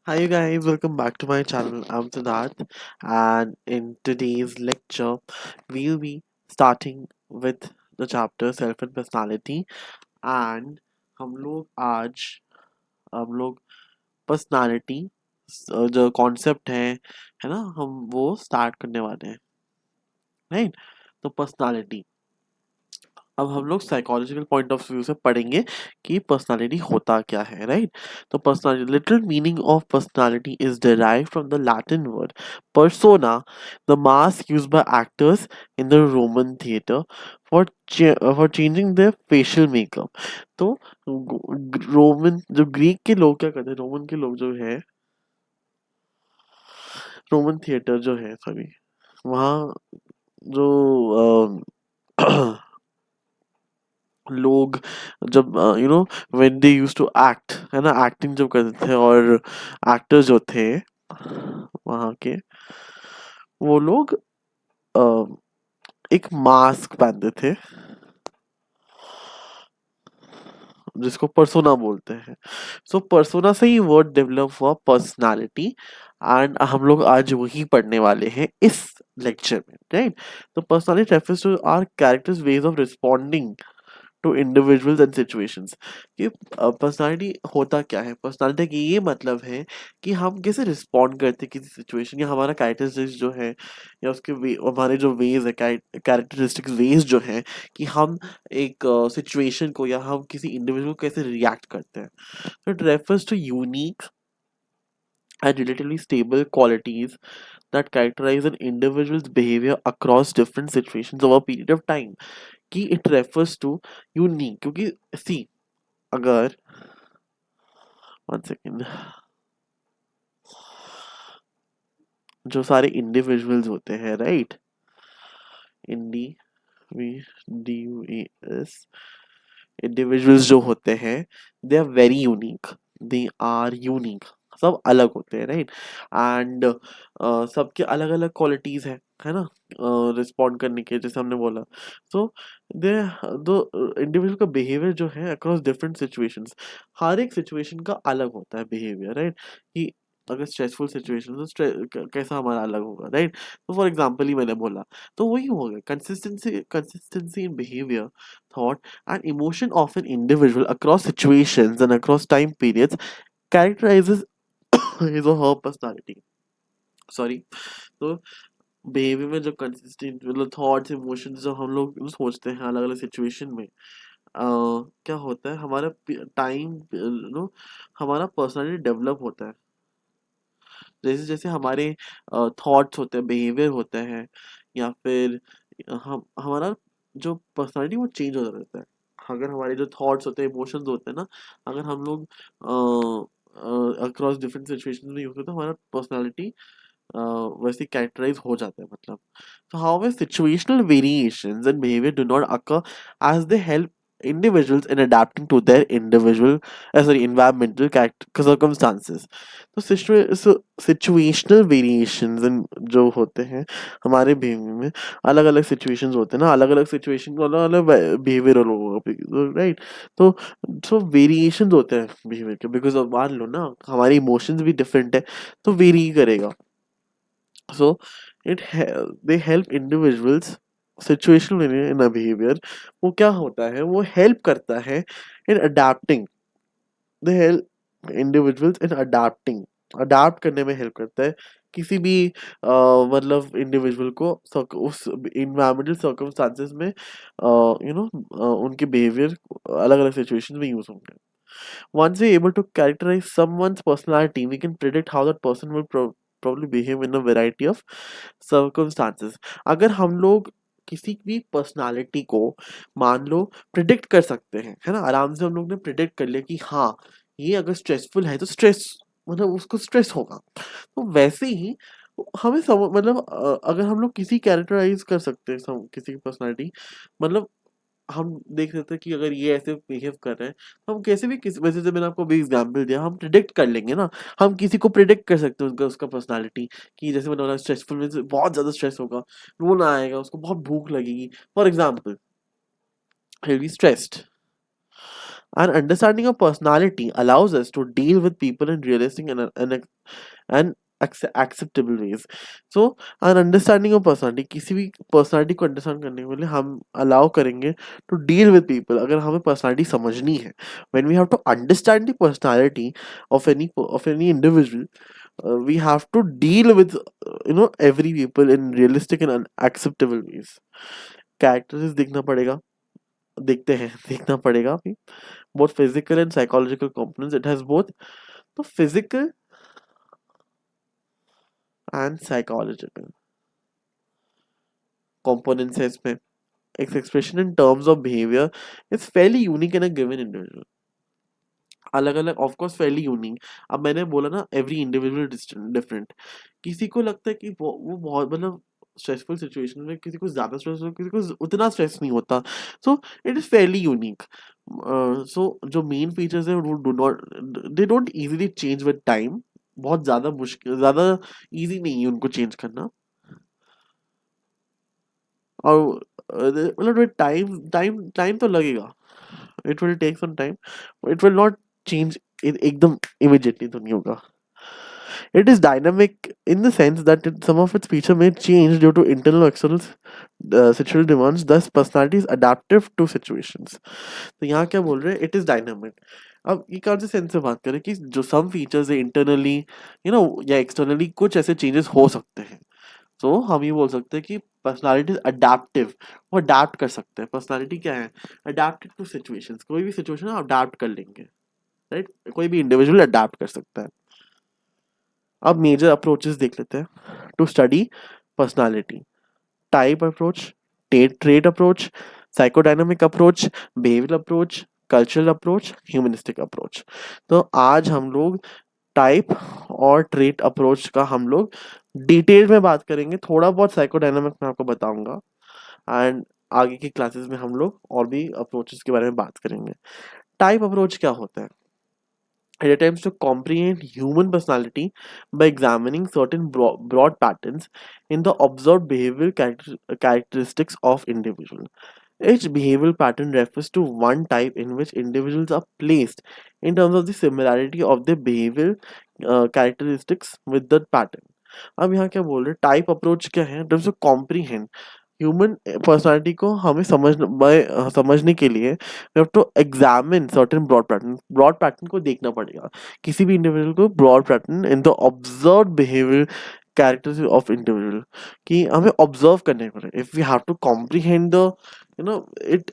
Hi, you guys, welcome back to my channel. I'm Siddharth, and in today's lecture, we'll be starting with the chapter Self and Personality. And हम लोग आज हम लोग personality जो concept है ना, हम वो स्टार्ट करने वाले हैं, राइट? तो पर्सनालिटी अब हम लोग साइकोलॉजिकल पॉइंट ऑफ व्यू से पढ़ेंगे कि पर्सनालिटी होता क्या है, राइट? तो personality little meaning of personality is derived from the Latin word persona, the mask used by actors in the Roman theater for changing their facial makeup. तो Roman जो Greek के लोग क्या करते हैं, रोमन के लोग जो है, रोमन थिएटर जो है सॉरी, वहाँ जो लोग जब when they used to act, है ना, एक्टिंग जब करते थे, और एक्टर्स जो थे वहाँ के, वो लोग अ, एक मास्क पहनते थे जिसको पर्सोना बोलते हैं। सो पर्सोना से ही वर्ड डेवलप हुआ पर्सनालिटी, एंड हम लोग आज वही पढ़ने वाले हैं इस लेक्चर में, राइट? तो personality refers to our characters ways of responding to individuals and situations. कि पर्सनालिटी होता क्या है? पर्सनालिटी का ये मतलब है कि हम कैसे रिस्पॉन्ड करते हैं किसी सिचुएशन, या हमारा कैरेक्टरिस्टिक्स जो है, या उसके वे, हमारे जो वेज है, कैरेक्टरिस्टिक्स वेज जो है, कि हम एक सिचुएशन को या हम किसी इंडिविजुअल को कैसे रिएक्ट करते हैं। तो it refers to unique and relatively stable qualities that characterize an individual's behavior across different situations over a period of time. कि it refers to unique, क्योंकि see, अगर वन सेकेंड, जो सारे इंडिविजुअल्स होते हैं, right, indi V D U A S, individuals जो होते हैं, they are very unique, they are unique, सब अलग होते हैं, राइट? एंड सबके अलग अलग क्वालिटीज है ना, रिस्पॉन्ड करने के, जैसे हमने बोला। तो दे दो इंडिविजुअल का बिहेवियर जो है अक्रॉस डिफरेंट सिचुएशंस, हर एक सिचुएशन का अलग होता है बिहेवियर, राइट? कि अगर स्ट्रेसफुल सिचुएशन तो कैसा हमारा अलग होगा, राइट? तो फॉर एग्जाम्पल ही मैंने बोला, तो वही हो गया consistency, consistency in behaviour, thought and emotion of an individual across situations and across time periods characterizes his or her personality. Sorry. तो बिहेवियर में जो कंसिस्टेंट, मतलब थॉट्स इमोशंस जो हम लोग सोचते हैं अलग अलग सिचुएशन में, क्या होता है, हमारा टाइम नो हमारा पर्सनालिटी डेवलप होता है। जैसे जैसे हमारे थॉट्स होते हैं, बिहेवियर होता है, या फिर हम हमारा जो पर्सनालिटी वो चेंज होता रहता है। अगर हमारे जो थॉट्स होते हैं, इमोशंस होते हैं ना, अगर हम लोग अक्रॉस डिफरेंट सिचुएशंस में यूज करते हैं, हमारा पर्सनालिटी वैसे कैरेक्टराइज हो जाता है, मतलब। So however, situational variations in behavior do not occur as they help individuals in adapting to their environmental circumstances. तो सिचुएशनल वेरिएशंस इन जो होते हैं हमारे बिहेवियर में, अलग अलग सिचुएशंस होते हैं ना, अलग अलग सिचुएशन को अलग अलग बिहेवियर लोगों का, राइट? तो वेरिएशंस होते हैं बिहेवियर के, बिकॉज मान लो ना, हमारे इमोशंस भी डिफरेंट है, तो वेरी करेगा। So they help individuals situational in a behavior, वो क्या होता है, वो हेल्प करता है in adapting, they help individuals in adapting, adapt करने में हेल्प करता है किसी भी मतलब इंडिविजुअल को उस इन्वायरमेंटल सर्कमस्टांसेस में, उनके बिहेवियर अलग अलग सिचुएशंस में यूज होंगे। Once we're able to characterize someone's personality, we can predict how that person will probably behave in a variety of circumstances. अगर हम लोग किसी भी पर्सनालिटी को मान लो प्रिडिक्ट कर सकते हैं, है ना, आराम से हम लोग ने प्रिडिक्ट कर लिया कि हाँ, ये अगर स्ट्रेसफुल है तो स्ट्रेस, मतलब उसको स्ट्रेस होगा। तो वैसे ही हमें मतलब अगर हम लोग किसी कैरेक्टराइज कर सकते हैं किसी की पर्सनालिटी, मतलब हम देख सकते हैं कि अगर ये ऐसे बिहेव कर रहे हैं, तो हम कैसे भी किसी, वैसे जो मैंने आपको अभी एग्जांपल दिया, हम प्रिडिक्ट कर लेंगे ना। हम किसी को प्रिडिक्ट कर सकते हैं उनका, उसका पर्सनालिटी, कि जैसे मैंने बोला स्ट्रेसफुल में से बहुत ज़्यादा स्ट्रेस होगा, रोना आएगा, उसको बहुत भूख लगेगी, for example, he will be stressed. An understanding of personality allows us to deal with people in realistic and acceptable ways. So an understanding of personality, किसी भी personality को understand करने के लिए हम allow करेंगे to deal with people अगर हमें personality समझनी है. When we have to understand the personality of any individual, we have to deal with every people in realistic and acceptable ways. Characters देखना पड़ेगा, देखते हैं देखना पड़ेगा अभी. Both physical and psychological components. It has both the physical and psychological components है इसमें. Its expression in terms of behavior is fairly unique in a given individual. अलग अलग ऑफ कोर्स fairly unique. अब मैंने बोला ना every individual different. किसी को लगता है कि वो बहुत मतलब स्ट्रेसफुल सिचुएशन में किसी को ज्यादा स्ट्रेस होता है, किसी को उतना स्ट्रेस नहीं होता. So it is fairly unique. So जो मेन फीचर्स है वो they don't easily change with time. बहुत ज्यादा मुश्किल, ज्यादा इजी नहीं है उनको चेंज करना. और मतलब टाइम तो लगेगा. It will take some time. It will not change एकदम इमीडिएटली तो नहीं होगा. It is dynamic in the sense that some of its feature may change due to internal or external situational demands. Thus, personality is adaptive to situations. तो यहाँ क्या बोल रहे हैं? It is dynamic. अब ये कौन से सेंस से बात करें कि जो सम फीचर्स है इंटरनली या एक्सटर्नली कुछ ऐसे चेंजेस हो सकते हैं. तो हम ये बोल सकते हैं कि पर्सनालिटी अडेप्टिव. वो अडेप्ट कर सकते हैं. पर्सनालिटी क्या है? Adapted to situations. कोई भी सिचुएशन आप अडेप्ट कर लेंगे, राइट. कोई भी इंडिविजुअल अडेप्ट कर सकता है. अब मेजर अप्रोचेस देख लेते हैं to study personality. Type approach, trait approach, psychodynamic approach, behavioural approach, cultural approach, humanistic approach. तो आज हम लोग टाइप और ट्रेट अप्रोच का हम लोग डिटेल में बात करेंगे. थोड़ा बहुत साइकोडायनामिक मैं आपको बताऊंगा एंड आगे की क्लासेस में हम लोग और भी अप्रोचेस के बारे में बात करेंगे. टाइप अप्रोच क्या होता है? It attempts to comprehend human personality by examining certain broad patterns in the observed behavioral characteristics of individual. Each behavioral pattern refers to one type in which individuals are placed in terms of the similarity of their behavioral characteristics with that pattern. अब यहाँ क्या बोल रहे हैं? Type approach क्या है? Terms of comprehend human personality को हमें समझने के लिए we have to examine certain broad pattern को देखना पड़ेगा. किसी भी इंडिविजुअल को broad pattern in the observe behaviour characters of individual कि हमें ऑब्जर्व करने पड़े. If we have to comprehend the it.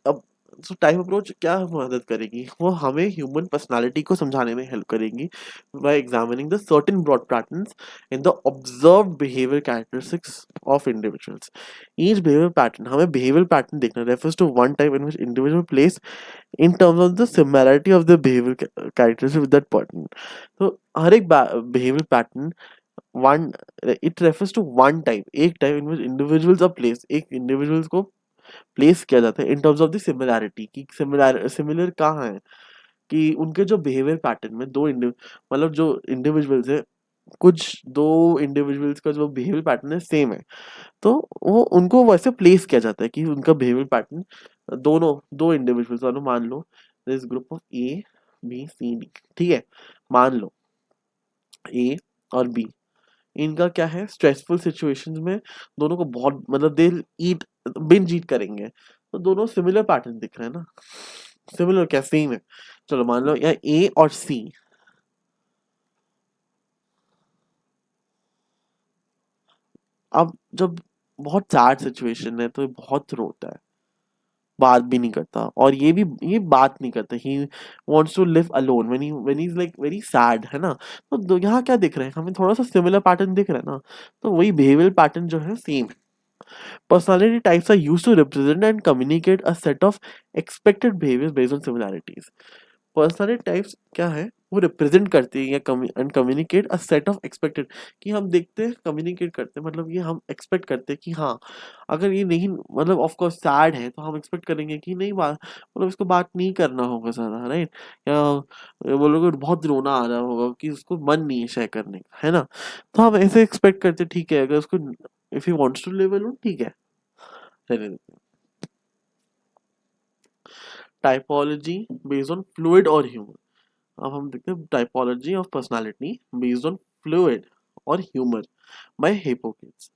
So type approach क्या मदद करेगी? वो हमें ह्यूमन पर्सनालिटी को समझाने में हेल्प करेगी by examining the certain broad patterns in the observed behavior characteristics of individuals. Each behavioral pattern, हमें behavioral pattern देखना refers to one type in which individual place in terms of the similarity of the behavioral characteristics with that pattern. तो हर एक behavioral pattern one it refers to one type, एक type in which individuals are placed. एक individuals को place किया जाता है in terms of the similarity कि similar कहाँ है कि उनके जो behavior pattern में मतलब जो individuals है कुछ दो इंडिविजुअल्स का जो बिहेवियर पैटर्न है सेम है. तो वो उनको वैसे प्लेस किया जाता है कि उनका बिहेवियर पैटर्न दो इंडिविजुअल्स वालों मान लो this group of A B C D. ठीक है, मान लो ए और बी इनका क्या है? स्ट्रेसफुल सिचुएशंस में दोनों को बहुत मतलब दे ईट बिंज ईट करेंगे. तो दोनों सिमिलर पैटर्न दिख रहे हैं ना. सिमिलर क्या? सेम है. चलो मान लो या ए और सी. अब जब बहुत सैड सिचुएशन है तो ये बहुत रोता है, बात भी नहीं करता. और ये बात नहीं करता. He wants to live alone when he is like very sad, है ना. तो यहाँ क्या दिख रहा है? हमें थोड़ा सा सिमिलर पैटर्न दिख रहा है ना. तो वही बिहेवियरल पैटर्न जो है सेम है. Personality types are used to represent and communicate a set of expected behaviors based on similarities. Personality types क्या है? वो रिप्रेजेंट करती है या and communicate a set of expected कि हम देखते हैं, कम्युनिकेट करते हैं. मतलब ये हम एक्सपेक्ट करते हैं कि हाँ अगर ये नहीं मतलब ऑफ कोर्स सैड है तो हम एक्सपेक्ट करेंगे कि नहीं बात मतलब इसको बात नहीं करना होगा ज़्यादा, राइट. या वो लोग बहुत रोना आ रहा होगा कि उसको मन नहीं है शेयर करने का, है ना. तो हम ऐसे एक्सपेक्ट करते हैं ठीक है अगर उसको if he wants to live alone ठीक है रहने देते हैं. टाइपोलॉजी बेस्ड ऑन फ्लूइड और ह्यूमर। अब हम देखते हैं typology of personality based on fluid और ह्यूमर बाय हिपोक्रेट्स।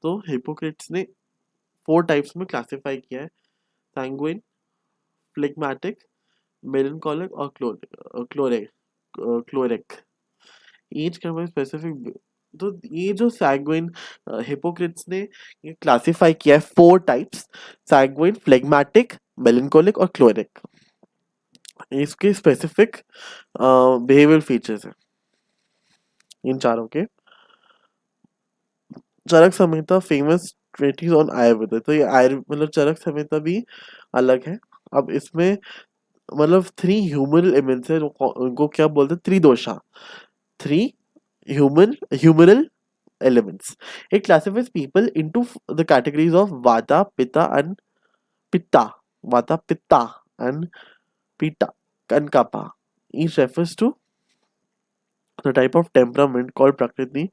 तो हिपोक्रेट्स ने 4 टाइप्स में क्लासिफाई किया है: सैंग्विन, फ्लेगमेटिक, मेलनकॉलिक और क्लोरिक। ईच का स्पेसिफिक। तो ये जो सैंग्विन हिपोक्रेट्स ने ये क्लासिफाई किया है 4 टाइप्स: सैंग्विन, फ्लेगमेटिक, मेलनकॉलिक और क्लोरिक। इसके स्पेसिफिक बिहेवियर फीचर्स हैं इन चारों के। चरक संहिता फेमस ट्रेटिस ऑन आयुर्वेद। तो ये मतलब चरक संहिता भी अलग है। अब इसमें मतलब 3 ह्यूमरल एलिमेंट्स है, उनको क्या बोलते हैं, त्रिदोषा। 3 humoral elements. It classifies people into the categories of Vata, Pitta, and Pitta. Vata, Pitta, and Pitta, and Kapha. Each refers to the type of temperament called Prakriti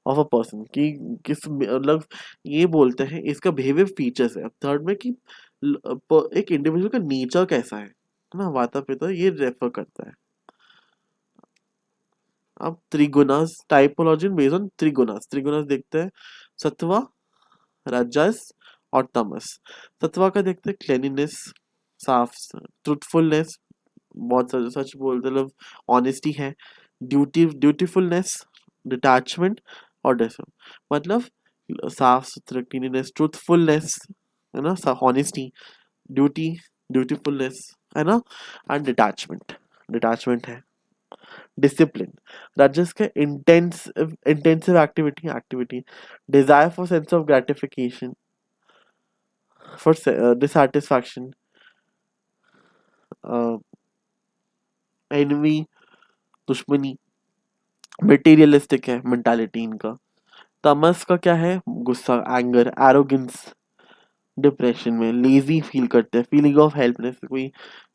of a person. कि किस मतलब ये बोलते हैं इसका behaviour features है। Third में कि एक इंडिविजुअल का नेचर कैसा है ना, वाता पिता ये रेफर करता है। अब त्रिगुणास टाइपोलॉजी बेस्ड ऑन त्रिगुणास। त्रिगुणास देखते हैं सत्वा, रजस और तमस। सत्वा का देखते हैं क्लेनिनेस, साफ, ट्रुथफुलनेस, बहुत सच बोलते मतलब ऑनेस्टी है, ड्यूटीफुलनेस, डिटैचमेंट और मतलब साफ सुथरा, क्लीनिनेस, ट्रुथफुलनेस है ना, ऑनेस्टी, ड्यूटी, ड्यूटीफुलनेस है ना, एंड डिटैचमेंट, डिटैचमेंट है। डिसिप्लिन, रजस का intensive activity, desire for sense of gratification, for dissatisfaction, envy, दुश्मनी, मटेरियलिस्टिक है मेंटालिटी इनका। तमस का क्या है, गुस्सा, एंगर, एरोगेंस, डिप्रेशन में लेजी फील करते हैं, फीलिंग ऑफ हेल्पलेस, कोई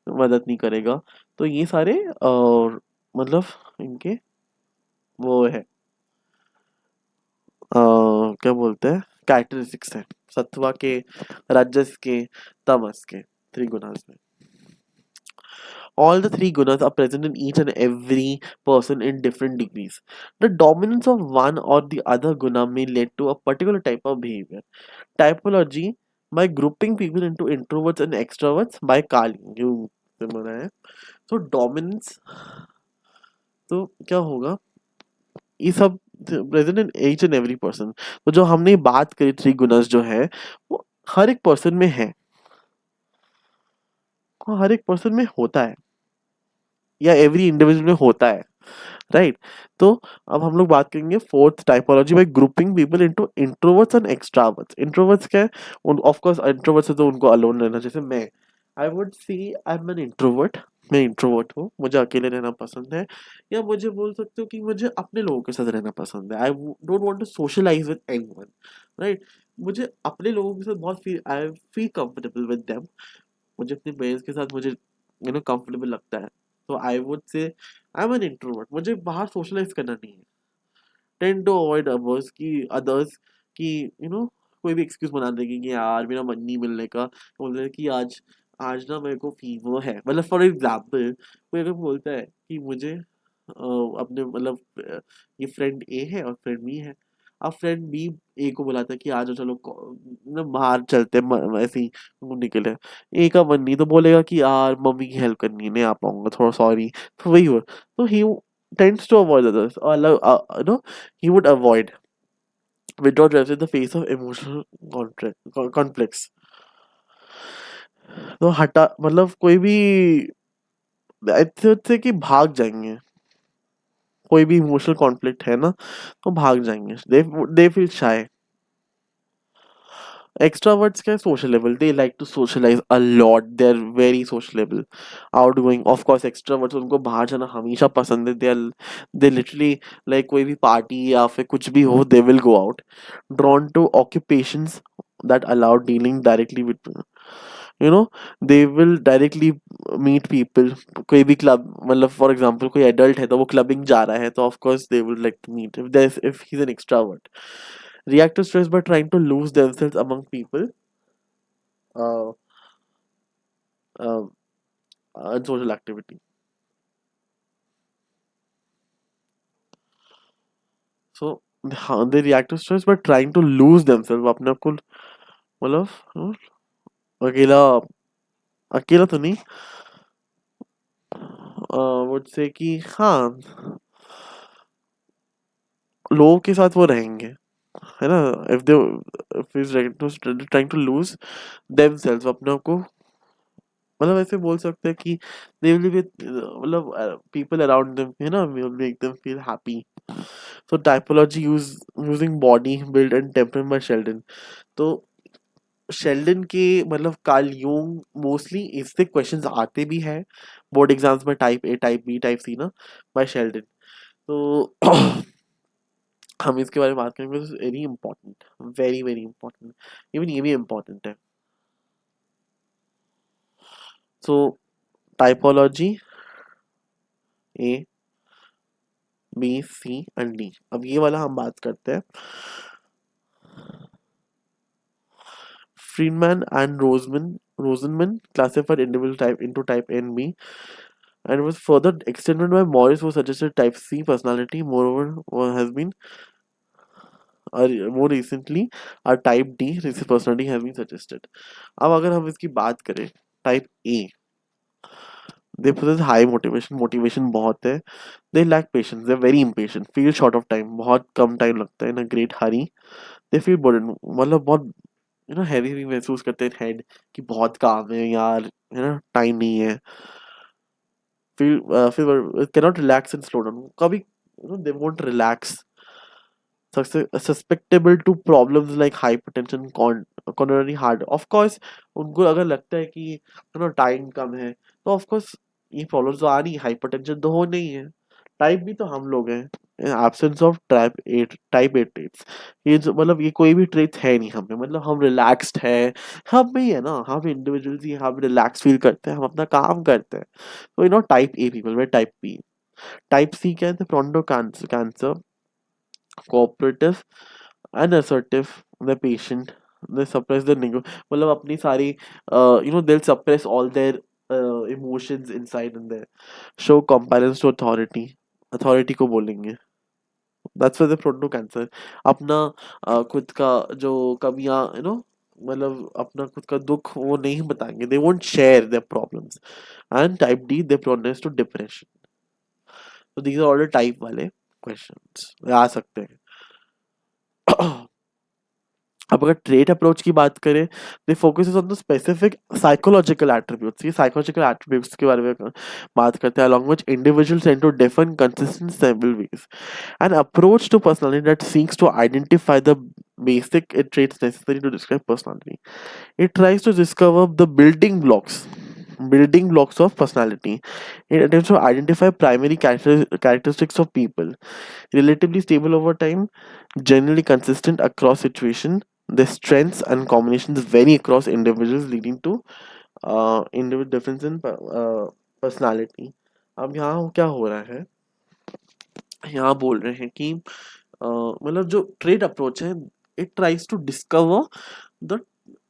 मदद नहीं करेगा। तो ये सारे और मतलब इनके वो है क्या बोलते हैं कैरेक्टरिस्टिक्स है सत्वा के, रजस के, तमस के, त्रिगुणास में। All the 3 gunas are present in each and every person in different degrees. The dominance of one or the other guna may lead to a particular type of behavior. Typology by grouping people into introverts and extroverts by Carl Jung से बना है। तो dominance तो क्या होगा, ये सब present in each and every person. तो जो हमने बात करी 3 गुनास जो है वो हर एक पर्सन में है, वो हर एक पर्सन में होता है या एवरी इंडिविजुअल में होता है, राइट। तो अब हम लोग बात करेंगे fourth typology by grouping people into introverts and extroverts. Introverts क्या है, उन ऑफ कोर्स इंट्रोवर्ट्स है तो उनको अलोन रहना, जैसे मैं, I would see I am an introvert. मैं इंट्रोवर्ट हूँ, मुझे अकेले रहना पसंद है, या मुझे बोल सकते हो कि मुझे अपने लोगों के साथ रहना पसंद है। I don't want to socialise with anyone, right. मुझे अपने लोगों के साथ बहुत feel, I feel comfortable with them. मुझे अपने पेरेंट्स के साथ मुझे कंफर्टेबल लगता है। तो I would say I am an introvert, मुझे बाहर सोशलाइज करना नहीं है। टेंड टू अवॉइड अदर्स कि कोई भी एक्सक्यूज बना देंगे कि यार मेरा मन नहीं मिलने का, बोल रहे कि आज आज ना मेरे को फीवर है, मतलब फॉर एग्जाम्पल कोई अगर बोलता है कि मुझे अपने मतलब ये फ्रेंड ए है और फ्रेंड बी है। अब फ्रेंड बी ए को बुलाता है कि आ जाओ चलो बाहर चलते हैं, ऐसे ही घूमने के लिए। ए का मन नहीं, तो बोलेगा कि यार मम्मी की हेल्प करनी है, नहीं आ पाऊंगा, थोड़ा सॉरी। तो वही हुआ। तो ही tends to avoid others, or he would avoid withdraw drugs in the face of emotional conflicts। तो हटा मतलब कोई भी ऐसे होते कि भाग जाएंगे, कोई भी इमोशनल कॉन्फ्लिक्ट है ना तो भाग जाएंगे, दे फील शाय। Extroverts क्या sociable, they like to socialize a lot, they're very sociable, outgoing। of course extroverts उनको बाहर जाना हमेशा पसंद है, they literally like कोई भी party या फिर कुछ भी हो they will go out, drawn to occupations that allow dealing directly with they will directly meet people। कोई भी क्लब मतलब फॉर एग्जांपल कोई एडल्ट है तो वो क्लबिंग जा रहा है तो of course they would like to meet if he's an extrovert। react to stress by trying to lose themselves among people। uh, um, unsocial activity. So हाँ, they react to stress by trying to lose themselves. अपने आप को मतलब अकेला अकेला तो नहीं, would say कि हाँ, लोगों के साथ वो रहेंगे, है ना? If they if is trying to lose themselves, अपने आप को मतलब ऐसे बोल सकते हैं कि दे विल बी मतलब पीपल अराउंड देम, है ना, will make them feel happy. So typology using body build and temperament by Sheldon. तो शेल्डन के मतलब कार्ल यूंग मोस्टली इससे क्वेश्चंस आते भी हैं बोर्ड एग्जाम्स में, type A, type B, type C ना, बाय शेल्डन. तो हम इसके बारे में बात करेंगे. Very important, very very important. Even ये भी इंपॉर्टेंट है. So typology A, B, C and D. अब ये वाला हम बात करते हैं. Friedman and Rosenman classified individual type into type A and B, and was further extended by Morris, who suggested type C personality. Moreover, has been more recently a type D personality has been suggested. अब अगर हम इसकी बात करें, type A, they possess high motivation, motivation बहुत है. They lack patience, they're very impatient, feel short of time, बहुत कम time लगता है, in a great hurry. They feel burdened, मतलब बहुत हैवी भी महसूस करते हैं हेड कि बहुत काम है यार, है ना, टाइम नहीं है. Feel cannot relax and slow down. कभी they won't relax. Susceptible to problems like hypertension, coronary heart. Of course, उनको अगर लगता है कि टाइम कम है, तो ऑफ कोर्स ये प्रॉब्लम्स तो आ रही है, हाइपरटेंशन तो हो नहीं है. टाइप भी तो हम लोग हैं. Absence of type eight traits, ये जो मतलब ये कोई भी ट्रेट्स है नहीं हमें, मतलब हम रिलैक्स्ड है. हम भी है ना, हम इंडिविजुअल्स ही हम रिलैक्स फील करते हैं, हम अपना काम करते हैं. तो टाइप ए पीपल में टाइप बी. टाइप सी क्या है? Pronto cancer, cooperative and assertive, the patient, they suppress their मतलब अपनी सारी they'll suppress all their emotions inside and there, show compliance to authority को बोलेंगे. that's why they proto cancer. अपना खुद का जो कमियां, मतलब अपना खुद का दुख वो नहीं बताएंगे. they won't share their problems. and type D, they proneness to depression. so these are all the type वाले questions आ सकते हैं. अब अगर ट्रेट अप्रोच की बात करें, they focuses on the specific psychological attributes. ये साइकोलॉजिकल एट्रीब्यूट्स के बारे में बात करते हैं. along which individuals tend to differ in consistent several ways. An approach to personality that seeks to identify the basic traits necessary to describe personality. It tries to discover the building blocks of personality. It attempts to identify primary characteristics of people. Relatively stable over time, generally consistent across situation. The strengths and combinations vary across individuals, leading to individual difference in personality. अब यहाँ क्या हो रहा है, यहाँ बोल रहे हैं कि मतलब जो ट्रेड अप्रोच है, it tries to discover the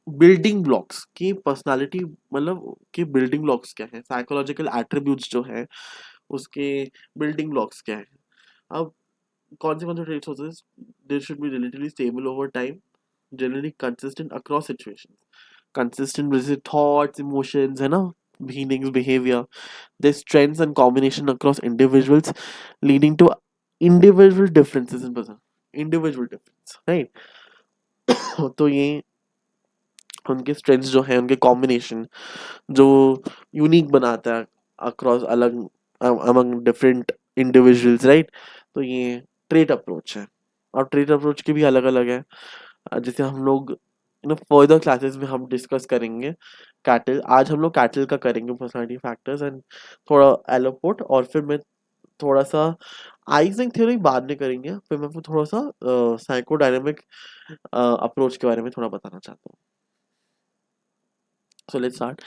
building blocks की पर्सनालिटी, मतलब कि बिल्डिंग ब्लॉक्स क्या है, साइकोलॉजिकल एट्रीब्यूट्स जो है उसके बिल्डिंग ब्लॉक्स क्या है. अब कौन से ट्रेड्स होते हैं? They should be relatively stable over time, generally consistent across situations. Consistent with thoughts, emotions, है ना, feelings, behaviour. Their strengths and combination across individuals, leading to individual differences in person, individual difference, right. तो ये उनके strengths जो है, उनके combination जो unique बनाता है अक्रॉस अलग अमंग डिफरेंट इंडिविजुअल्स, राइट. तो ये ट्रेट अप्रोच है. और ट्रेट अप्रोच के भी अलग अलग है, जैसे हम लोग फर्दर क्लासेस में हम डिस्कस करेंगे. कैटल, आज हम लोग कैटल का करेंगे, पर्सनालिटी फैक्टर्स एंड थोड़ा एलोपोर्ट, और फिर मैं थोड़ा सा आइजिंग थ्योरी बाद में करेंगे. फिर मैं थोड़ा सा साइकोडायनेमिक अप्रोच के बारे में थोड़ा बताना चाहता हूँ. So let's start.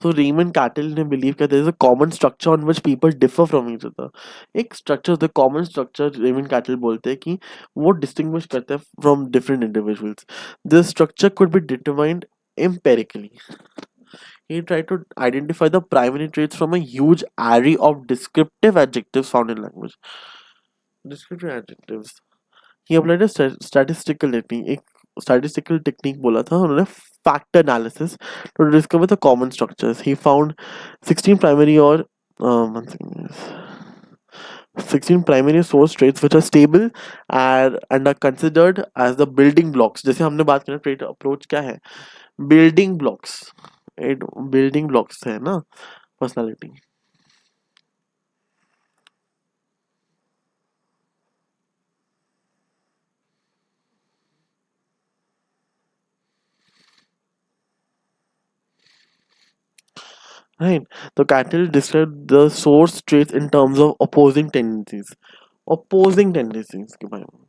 So Raymond Cattell ने believe that there is a common structure on which people differ from each other. एक structure, the common structure Raymond Cattell बोलते हैं कि वो distinguish करता है from different individuals. This structure could be determined empirically. He tried to identify the primary traits from a huge array of descriptive adjectives found in language. Descriptive adjectives. He applied a statistical technique. एक statistical technique बोला था उन्होंने, factor analysis to discover the common structures. He found 16 primary or one second, 16 primary source traits which are stable and are considered as the building blocks. जैसे हमने बात करें trait approach क्या है? Building blocks. It building blocks है ना personality. Right. The Cattell described the source traits in terms of opposing tendencies. Opposing tendencies. के बारे में.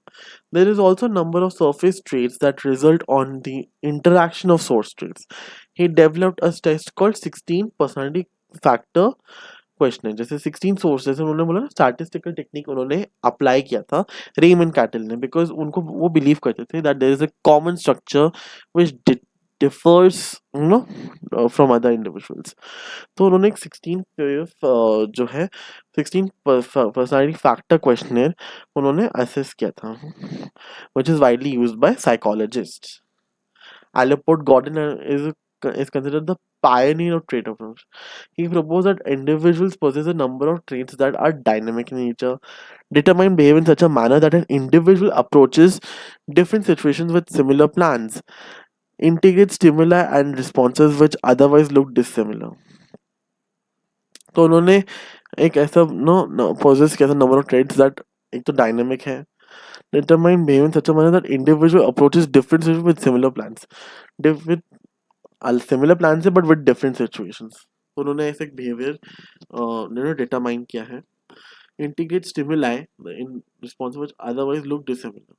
There is also a number of surface traits that result on the interaction of source traits. He developed a test called 16 personality factor question. जैसे 16 sources उन्होंने बोला ना, statistical technique उन्होंने apply किया था रेमन कैटल ने, बिकॉज उनको वो बिलीव करते थे that there is a common structure which differs you know from other individuals. तो उन्होंने एक 16 जो है 16 पर्सनालिटी फैक्टर क्वेश्चनर उन्होंने असेस किया था, which is widely used by psychologist. Aliport Gordon is considered the pioneer of trait approach. He proposed that individuals possess a number of traits that are dynamic in nature, determine behave in such a manner that an individual approaches different situations with similar plans, integrate stimuli and responses which otherwise look dissimilar. तो उन्होंने एक ऐसा no poses किया था number of trades that, एक तो dynamic है, determine behave in such a manner that individual approaches different situations with similar plans, with similar plans है but with different situations. तो उन्होंने ऐसे एक बिहेवियर उन्होंने डिटरमाइन किया है. Integrate stimuli in response which otherwise look dissimilar.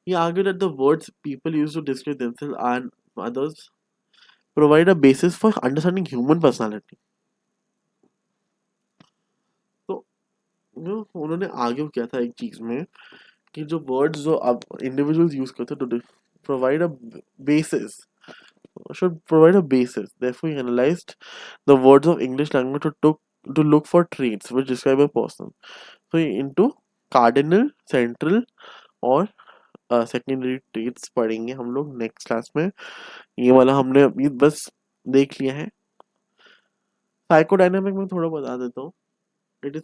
He argued that the words people use to describe themselves and others provide a basis for understanding human personality. तो उन्होंने आगे किया था एक चीज में कि जो वर्ड्स जो अब इंडिविजुअल्स यूज करते हैं to provide a basis, should provide a basis. Therefore, he analyzed the words of English language to look for traits which describe a person. So, into cardinal, central और secondary traits पढ़ेंगे हम लोग next class में. ये वाला हमने अभी बस देख लिया है. साइकोडायनामिक में थोड़ा बता देता हूँ. It is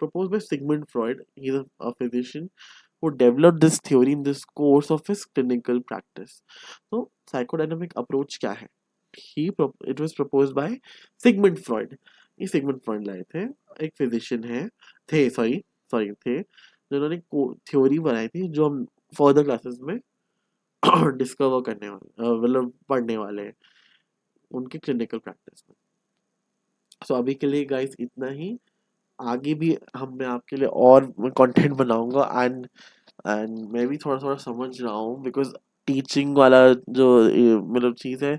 proposed by Sigmund Freud. He is a physician who developed this theory in this course of his clinical practice. So, psychodynamic approach क्या है? It was proposed by Sigmund Freud. ये Sigmund Freud लाए थे, एक physician है, थे, जिन्होंने theory बनाई थी जो हम फर्दर क्लासेस में डिस्कवर करने वाले, मतलब पढ़ने वाले हैं उनके क्लिनिकल प्रैक्टिस में. सो अभी के लिए गाइस इतना ही. आगे भी मैं आपके लिए और कंटेंट बनाऊंगा एंड मैं भी थोड़ा थोड़ा समझ रहा हूँ बिकॉज टीचिंग वाला जो मतलब चीज़ है,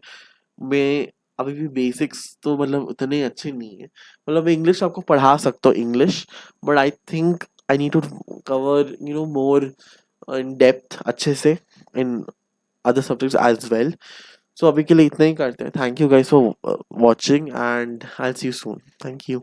मैं अभी भी बेसिक्स तो मतलब उतने अच्छे नहीं है. मतलब इंग्लिश आपको पढ़ा सकता हूँ English, but I think I need to cover more in depth अच्छे से in other subjects as well. So अभी के लिए इतना ही करते हैं. Thank you guys for watching and I see you soon. Thank you.